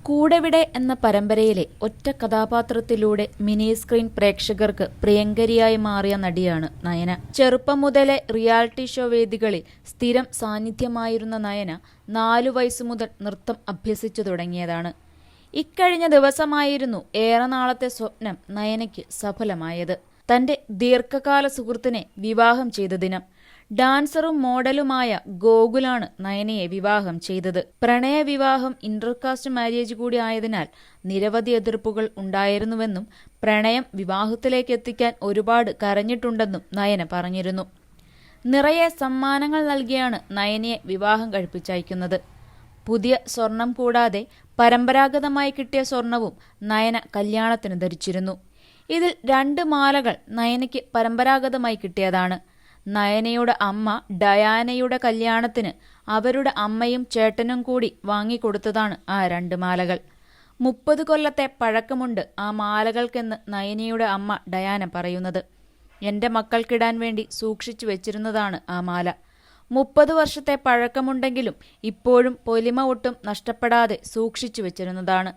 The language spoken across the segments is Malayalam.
കൂടെവിടെ എന്ന പരമ്പരയിലെ ഒറ്റ കഥാപാത്രത്തിലൂടെ മിനി സ്ക്രീൻ പ്രേക്ഷകർക്ക് പ്രിയങ്കരിയായി മാറിയ നടിയാണ് നയന. ചെറുപ്പം മുതലേ റിയാലിറ്റി ഷോ വേദികളിൽ സ്ഥിരം സാന്നിധ്യമായിരുന്ന നയന 4 വയസ്സു മുതൽ നൃത്തം അഭ്യസിച്ചു തുടങ്ങിയതാണ്. ഇക്കഴിഞ്ഞ ദിവസമായിരുന്നു ഏറെ നാളത്തെ സ്വപ്നം നയനയ്ക്ക് സഫലമായത്. തന്റെ ദീർഘകാല സുഹൃത്തിനെ വിവാഹം ചെയ്ത ദിനം. ഡാൻസറും മോഡലുമായ ഗോകുലാണ് നയനയെ വിവാഹം ചെയ്തത്. പ്രണയവിവാഹം ഇന്റർകാസ്റ്റ് മാരേജ് കൂടി ആയതിനാൽ നിരവധി എതിർപ്പുകൾ ഉണ്ടായിരുന്നുവെന്നും പ്രണയം വിവാഹത്തിലേക്ക് എത്തിക്കാൻ ഒരുപാട് കരഞ്ഞിട്ടുണ്ടെന്നും നയന പറഞ്ഞിരുന്നു. നിറയെ സമ്മാനങ്ങൾ നൽകിയാണ് നയനയെ വിവാഹം കഴിപ്പിച്ചയക്കുന്നത്. പുതിയ സ്വർണം കൂടാതെ പരമ്പരാഗതമായി കിട്ടിയ സ്വർണവും നയന കല്യാണത്തിന് ധരിച്ചിരുന്നു. ഇതിൽ 2 മാലകൾ നയനയ്ക്ക് പരമ്പരാഗതമായി കിട്ടിയതാണ്. നയനയുടെ അമ്മ ഡയാനയുടെ കല്യാണത്തിന് അവരുടെ അമ്മയും ചേട്ടനും കൂടി വാങ്ങിക്കൊടുത്തതാണ് ആ 2 മാലകൾ. 30 കൊല്ലത്തെ പഴക്കമുണ്ട് ആ മാലകൾക്കെന്ന് നയനയുടെ അമ്മ ഡയാന പറയുന്നത്. എൻ്റെ മക്കൾക്കിടാൻ വേണ്ടി സൂക്ഷിച്ചു വെച്ചിരുന്നതാണ് ആ മാല. 30 വർഷത്തെ പഴക്കമുണ്ടെങ്കിലും ഇപ്പോഴും പൊലിമ ഒട്ടും നഷ്ടപ്പെടാതെ സൂക്ഷിച്ചു വെച്ചിരുന്നതാണ്.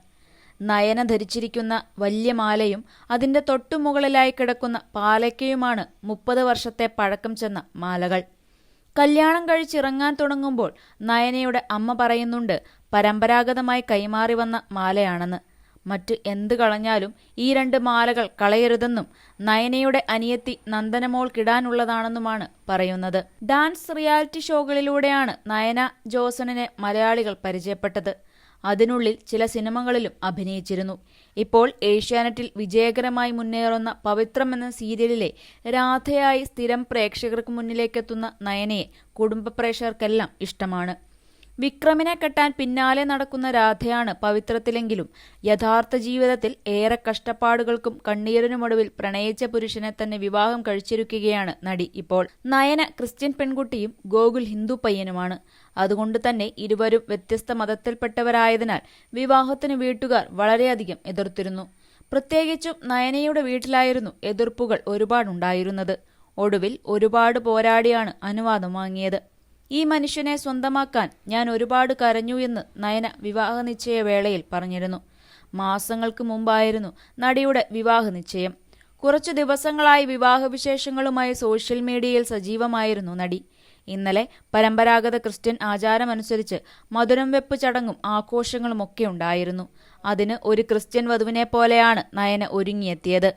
നയന ധരിച്ചിരിക്കുന്ന വലിയ മാലയും അതിൻ്റെ തൊട്ടുമുകളിലായി കിടക്കുന്ന പാലക്കയുമാണ് 30 വർഷത്തെ പഴക്കം ചെന്ന മാലകൾ. കല്യാണം കഴിച്ചിറങ്ങാൻ തുടങ്ങുമ്പോൾ നയനയുടെ അമ്മ പറയുന്നുണ്ട് പരമ്പരാഗതമായി കൈമാറി വന്ന മാലയാണെന്ന്. മറ്റ് എന്ത് കളഞ്ഞാലും ഈ 2 മാലകൾ കളയരുതെന്നും നയനയുടെ അനിയത്തി നന്ദനമോൾക്കിടാനുള്ളതാണെന്നുമാണ് പറയുന്നത്. ഡാൻസ് റിയാലിറ്റി ഷോകളിലൂടെയാണ് നയന ജോസണിനെ മലയാളികൾ പരിചയപ്പെട്ടത്. അതിനുള്ളിൽ ചില സിനിമകളിലും അഭിനയിച്ചിരുന്നു. ഇപ്പോൾ ഏഷ്യാനെറ്റിൽ വിജയകരമായി മുന്നേറുന്ന പവിത്രം എന്ന സീരിയലിലെ രാധയായി സ്ഥിരം പ്രേക്ഷകർക്ക് മുന്നിലേക്കെത്തുന്ന നയനയെ കുടുംബ പ്രേക്ഷകർക്കെല്ലാം ഇഷ്ടമാണ്. വിക്രമിനെ കെട്ടാൻ പിന്നാലെ നടക്കുന്ന രാധയാണ് പവിത്രത്തിലെങ്കിലും യഥാർത്ഥ ജീവിതത്തിൽ ഏറെ കഷ്ടപ്പാടുകൾക്കും കണ്ണീരിനുമൊടുവിൽ പ്രണയിച്ച പുരുഷനെ തന്നെ വിവാഹം കഴിച്ചിരിക്കുകയാണ് നടി ഇപ്പോൾ. നയന ക്രിസ്ത്യൻ പെൺകുട്ടിയും ഗോകുൽ ഹിന്ദു പയ്യനുമാണ്. അതുകൊണ്ട് തന്നെ ഇരുവരും വ്യത്യസ്ത മതത്തിൽപ്പെട്ടവരായതിനാൽ വിവാഹത്തിന് വീട്ടുകാർ വളരെയധികം എതിർത്തിരുന്നു. പ്രത്യേകിച്ചും നയനയുടെ വീട്ടിലായിരുന്നു എതിർപ്പുകൾ ഒരുപാടുണ്ടായിരുന്നത്. ഒടുവിൽ ഒരുപാട് പോരാടിയാണ് അനുവാദം വാങ്ങിയത്. ഈ മനുഷ്യനെ സ്വന്തമാക്കാൻ ഞാൻ ഒരുപാട് കരഞ്ഞു എന്ന് നയന വിവാഹ നിശ്ചയ വേളയിൽ പറഞ്ഞിരുന്നു. മാസങ്ങൾക്ക് മുമ്പായിരുന്നു നടിയുടെ വിവാഹ നിശ്ചയം. കുറച്ചു ദിവസങ്ങളായി വിവാഹവിശേഷങ്ങളുമായി സോഷ്യൽ മീഡിയയിൽ സജീവമായിരുന്നു നടി. ഇന്നലെ പരമ്പരാഗത ക്രിസ്ത്യൻ ആചാരമനുസരിച്ച് മധുരം വെപ്പ് ചടങ്ങും ആഘോഷങ്ങളുമൊക്കെ ഉണ്ടായിരുന്നു. അതിന് ഒരു ക്രിസ്ത്യൻ വധുവിനെ പോലെയാണ് നയന ഒരുങ്ങിയെത്തിയത്.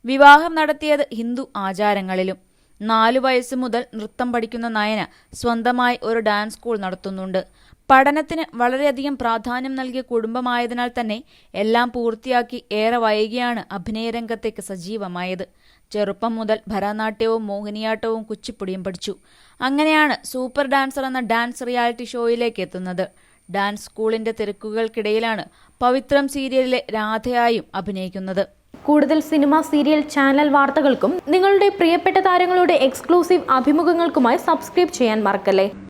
വിവാഹം നടത്തിയത് ഹിന്ദു ആചാരങ്ങളിലും. 4 വയസ്സ് മുതൽ നൃത്തം പഠിക്കുന്ന നയന സ്വന്തമായി ഒരു ഡാൻസ് സ്കൂൾ നടത്തുന്നുണ്ട്. പഠനത്തിന് വളരെയധികം പ്രാധാന്യം നൽകിയ കുടുംബമായതിനാൽ തന്നെ എല്ലാം പൂർത്തിയാക്കി ഏറെ വൈകിയാണ് അഭിനയരംഗത്തേക്ക് സജീവമായത്. ചെറുപ്പം മുതൽ ഭരതനാട്യവും മോഹിനിയാട്ടവും കുച്ചിപ്പുടിയും പഠിച്ചു. അങ്ങനെയാണ് സൂപ്പർ ഡാൻസർ എന്ന ഡാൻസ് റിയാലിറ്റി ഷോയിലേക്ക് എത്തുന്നത്. ഡാൻസ് സ്കൂളിന്റെ തിരക്കുകൾക്കിടയിലാണ് പവിത്രം സീരിയലിലെ രാധയായും അഭിനയിക്കുന്നത്. കൂടുതൽ സിനിമ, സീരിയൽ, ചാനൽ വാർത്തകൾക്കും നിങ്ങളുടെ പ്രിയപ്പെട്ട താരങ്ങളുടെ എക്സ്ക്ലൂസീവ് അഭിമുഖങ്ങൾക്കുമായി സബ്സ്ക്രൈബ് ചെയ്യാൻ മറക്കല്ലേ.